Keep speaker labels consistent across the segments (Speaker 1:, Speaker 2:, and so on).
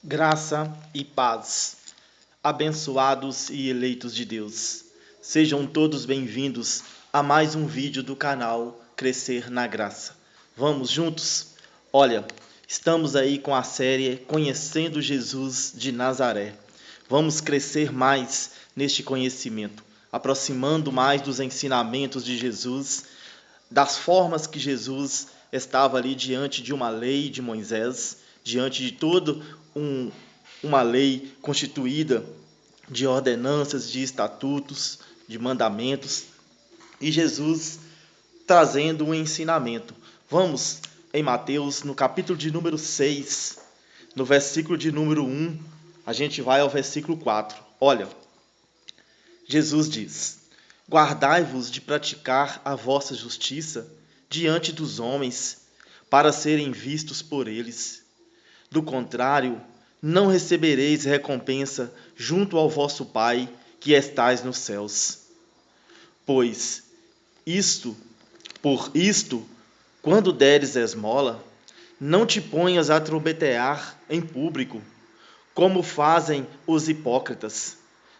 Speaker 1: Graça e paz, abençoados e eleitos de Deus. Sejam todos bem-vindos a mais um vídeo do canal Crescer na Graça. Vamos juntos? Olha, estamos aí com a série Conhecendo Jesus de Nazaré. Vamos crescer mais neste conhecimento, aproximando mais dos ensinamentos de Jesus, das formas que Jesus estava ali diante de uma lei de Moisés, diante de toda uma lei constituída de ordenanças, de estatutos, de mandamentos, e Jesus trazendo um ensinamento. Vamos em Mateus, no capítulo de número 6, no versículo de número 1, a gente vai ao versículo 4. Olha, Jesus diz: guardai-vos de praticar a vossa justiça diante dos homens, para serem vistos por eles. Do contrário, não recebereis recompensa junto ao vosso Pai que estais nos céus. Por isto, quando deres esmola, não te ponhas a trombetear em público, como fazem os hipócritas,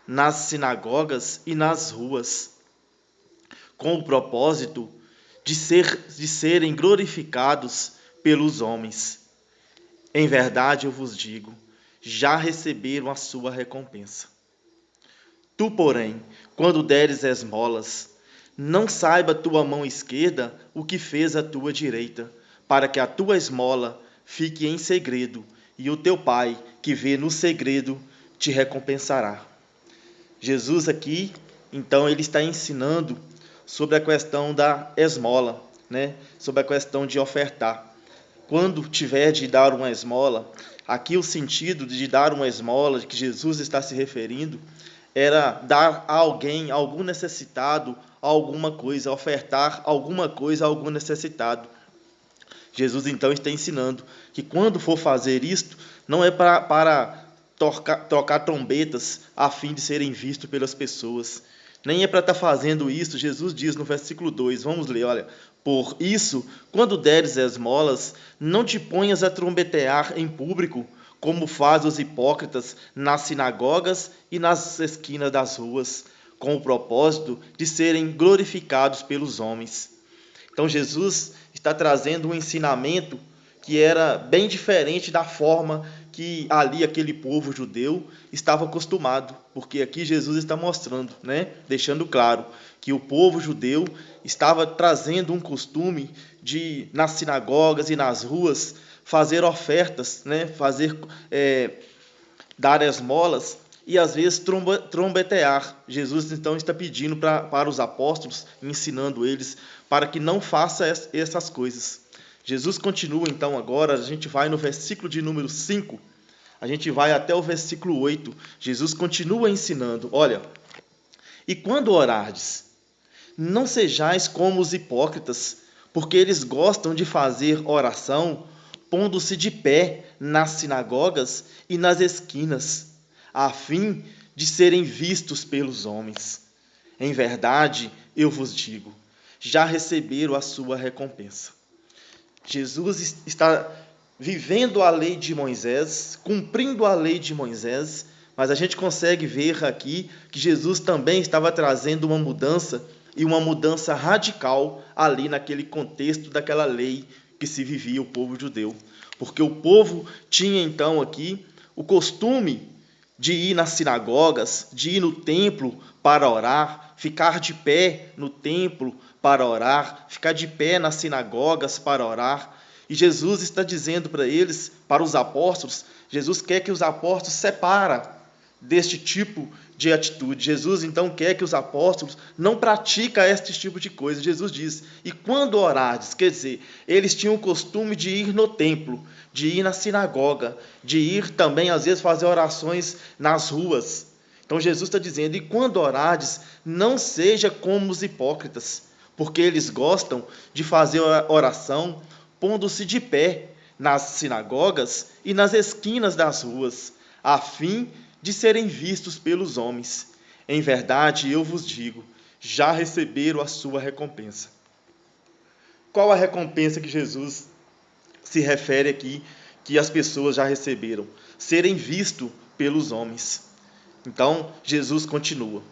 Speaker 1: nas sinagogas e nas ruas, com o propósito de serem glorificados pelos homens. Em verdade eu vos digo, já receberam a sua recompensa. Tu, porém, quando deres esmolas, não saiba tua mão esquerda o que fez a tua direita, para que a tua esmola fique em segredo, e o teu Pai, que vê no segredo, te recompensará. Jesus aqui, então, ele está ensinando sobre a questão da esmola, né? Sobre a questão de ofertar. Quando tiver de dar uma esmola, aqui o sentido de dar uma esmola, que Jesus está se referindo, era dar a alguém, algum necessitado, alguma coisa, ofertar alguma coisa a algum necessitado. Jesus então está ensinando que quando for fazer isto, não é para tocar trombetas a fim de serem vistos pelas pessoas. Nem é para estar fazendo isso. Jesus diz no versículo 2, vamos ler, olha: por isso, quando deres esmolas, não te ponhas a trombetear em público, como fazem os hipócritas nas sinagogas e nas esquinas das ruas, com o propósito de serem glorificados pelos homens. Então Jesus está trazendo um ensinamento que era bem diferente da forma que ali aquele povo judeu estava acostumado, porque aqui Jesus está mostrando, né, deixando claro que o povo judeu estava trazendo um costume de, nas sinagogas e nas ruas, fazer ofertas, né, dar esmolas e às vezes trombetear. Jesus então está pedindo para os apóstolos, ensinando eles para que não façam essas coisas. Jesus continua então agora, a gente vai no versículo de número 5, a gente vai até o versículo 8, Jesus continua ensinando, olha: e quando orardes, não sejais como os hipócritas, porque eles gostam de fazer oração, pondo-se de pé nas sinagogas e nas esquinas, a fim de serem vistos pelos homens. Em verdade, eu vos digo, já receberam a sua recompensa. Jesus está vivendo a lei de Moisés, cumprindo a lei de Moisés, mas a gente consegue ver aqui que Jesus também estava trazendo uma mudança, e uma mudança radical ali naquele contexto daquela lei que se vivia o povo judeu. Porque o povo tinha então aqui o costume de ir nas sinagogas, de ir no templo para orar, ficar de pé no templo para orar, ficar de pé nas sinagogas para orar. E Jesus está dizendo para eles, para os apóstolos, Jesus quer que os apóstolos separem deste tipo de atitude. Jesus então quer que os apóstolos não pratiquem este tipo de coisa. Jesus diz: e quando orardes, quer dizer, eles tinham o costume de ir no templo, de ir na sinagoga, de ir também às vezes fazer orações nas ruas. Então Jesus está dizendo: e quando orardes, não seja como os hipócritas, porque eles gostam de fazer oração pondo-se de pé nas sinagogas e nas esquinas das ruas, a fim de serem vistos pelos homens. Em verdade, eu vos digo, já receberam a sua recompensa. Qual a recompensa que Jesus se refere aqui, que as pessoas já receberam? Serem vistos pelos homens. Então, Jesus continua.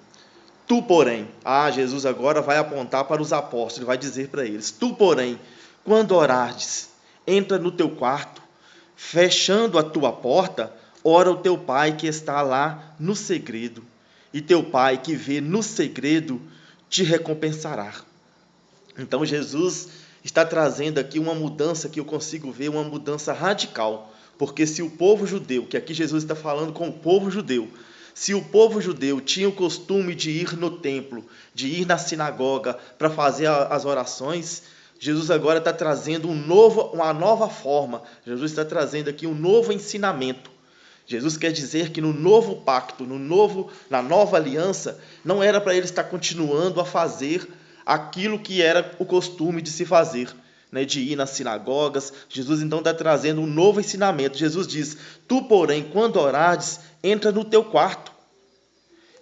Speaker 1: Tu, porém, Jesus agora vai apontar para os apóstolos, vai dizer para eles, tu, porém, quando orares, entra no teu quarto, fechando a tua porta, ora o teu pai que está lá no segredo, e teu pai que vê no segredo te recompensará. Então Jesus está trazendo aqui uma mudança que eu consigo ver, uma mudança radical, porque se o povo judeu, que aqui Jesus está falando com o povo judeu, se o povo judeu tinha o costume de ir no templo, de ir na sinagoga para fazer as orações, Jesus agora está trazendo uma nova forma. Jesus está trazendo aqui um novo ensinamento. Jesus quer dizer que no novo pacto, na nova aliança, não era para ele estar continuando a fazer aquilo que era o costume de se fazer, né, de ir nas sinagogas. Jesus então está trazendo um novo ensinamento. Jesus diz, tu, porém, quando orares, entra no teu quarto.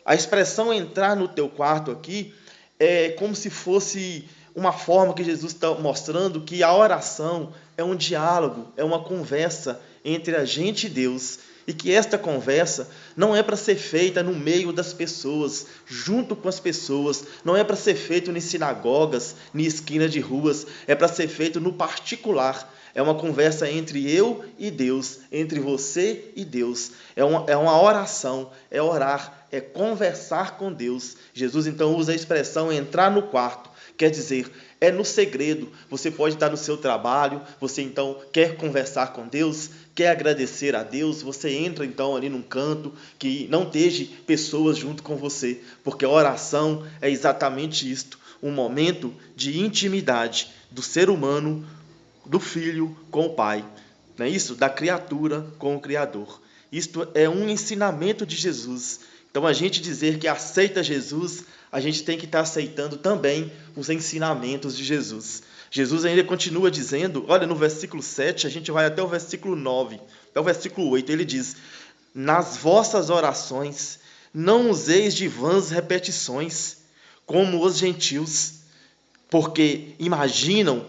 Speaker 1: A expressão entrar no teu quarto aqui é como se fosse uma forma que Jesus está mostrando que a oração é um diálogo, é uma conversa entre a gente e Deus. E que esta conversa não é para ser feita no meio das pessoas, junto com as pessoas, não é para ser feito em sinagogas, em esquinas de ruas, é para ser feito no particular. É uma conversa entre eu e Deus, entre você e Deus. É uma oração, é orar, é conversar com Deus. Jesus então usa a expressão entrar no quarto. Quer dizer, é no segredo. Você pode estar no seu trabalho, você então quer conversar com Deus, quer agradecer a Deus, você entra então ali num canto que não esteja pessoas junto com você, porque a oração é exatamente isto, um momento de intimidade do ser humano, do filho com o pai, não é isso? Da criatura com o Criador. Isto é um ensinamento de Jesus. Então, a gente dizer que aceita Jesus, a gente tem que estar aceitando também os ensinamentos de Jesus. Jesus ainda continua dizendo, olha, no versículo 7, a gente vai até o versículo 9, até o versículo 8, ele diz, nas vossas orações não useis de vãs repetições, como os gentios, porque imaginam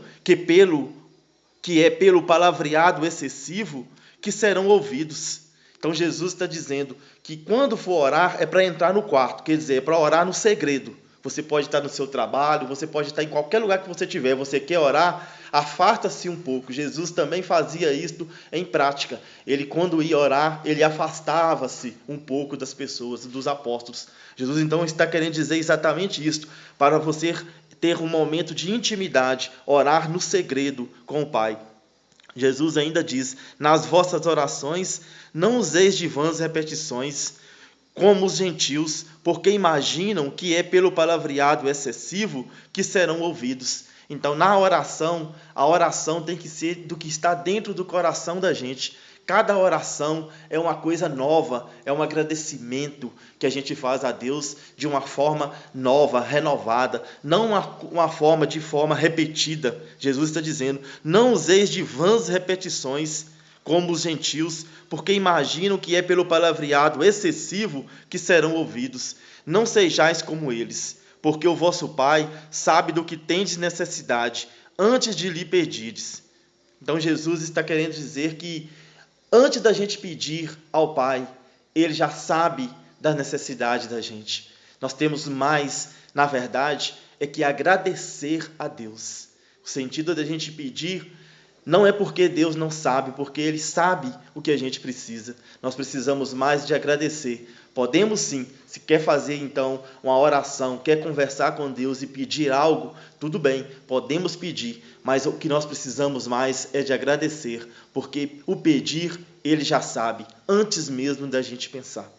Speaker 1: que é pelo palavreado excessivo que serão ouvidos. Então Jesus está dizendo que quando for orar é para entrar no quarto, quer dizer, é para orar no segredo. Você pode estar no seu trabalho, você pode estar em qualquer lugar que você estiver, você quer orar, afasta-se um pouco. Jesus também fazia isto em prática. Ele, quando ia orar, ele afastava-se um pouco das pessoas, dos apóstolos. Jesus então está querendo dizer exatamente isto, para você ter um momento de intimidade, orar no segredo com o Pai. Jesus ainda diz, nas vossas orações não useis de vãs repetições, como os gentios, porque imaginam que é pelo palavreado excessivo que serão ouvidos. Então, na oração, a oração tem que ser do que está dentro do coração da gente. Cada oração é uma coisa nova, é um agradecimento que a gente faz a Deus de uma forma nova, renovada, não uma forma repetida. Jesus está dizendo, não useis de vãs repetições, como os gentios, porque imaginam que é pelo palavreado excessivo que serão ouvidos. Não sejais como eles, porque o vosso Pai sabe do que tendes necessidade, antes de lhe pedirdes. Então Jesus está querendo dizer que antes da gente pedir ao Pai, Ele já sabe das necessidades da gente. Nós temos mais, na verdade, é que agradecer a Deus. O sentido da gente pedir não é porque Deus não sabe, porque Ele sabe o que a gente precisa. Nós precisamos mais de agradecer. Podemos sim, se quer fazer então uma oração, quer conversar com Deus e pedir algo, tudo bem, podemos pedir, mas o que nós precisamos mais é de agradecer, porque o pedir Ele já sabe, antes mesmo da gente pensar.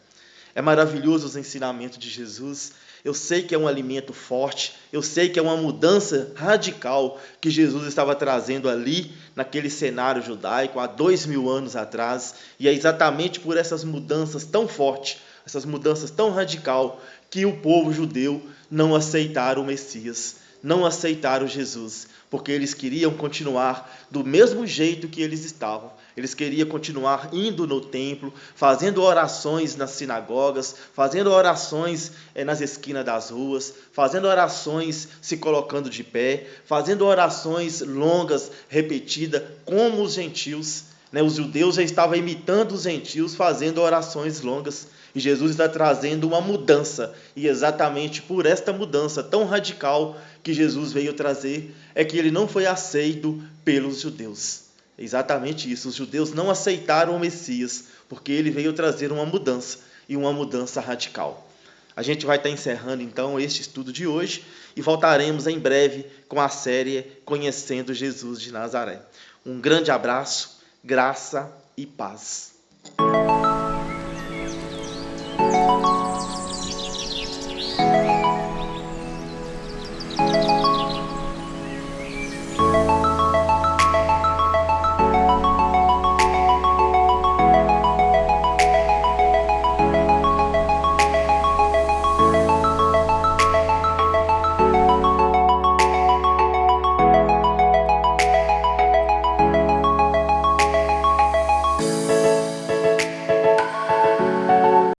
Speaker 1: É maravilhoso os ensinamentos de Jesus. Eu sei que é um alimento forte, eu sei que é uma mudança radical que Jesus estava trazendo ali, naquele cenário judaico, há 2000 anos atrás, e é exatamente por essas mudanças tão fortes, essas mudanças tão radical, que o povo judeu não aceitaram o Messias, não aceitaram Jesus, porque eles queriam continuar do mesmo jeito que eles estavam. Eles queriam continuar indo no templo, fazendo orações nas sinagogas, fazendo orações nas esquinas das ruas, fazendo orações se colocando de pé, fazendo orações longas, repetidas, como os gentios. Os judeus já estavam imitando os gentios, fazendo orações longas. E Jesus está trazendo uma mudança. E exatamente por esta mudança tão radical que Jesus veio trazer, é que ele não foi aceito pelos judeus. Exatamente isso, os judeus não aceitaram o Messias, porque ele veio trazer uma mudança, e uma mudança radical. A gente vai estar encerrando então este estudo de hoje, e voltaremos em breve com a série Conhecendo Jesus de Nazaré. Um grande abraço, graça e paz.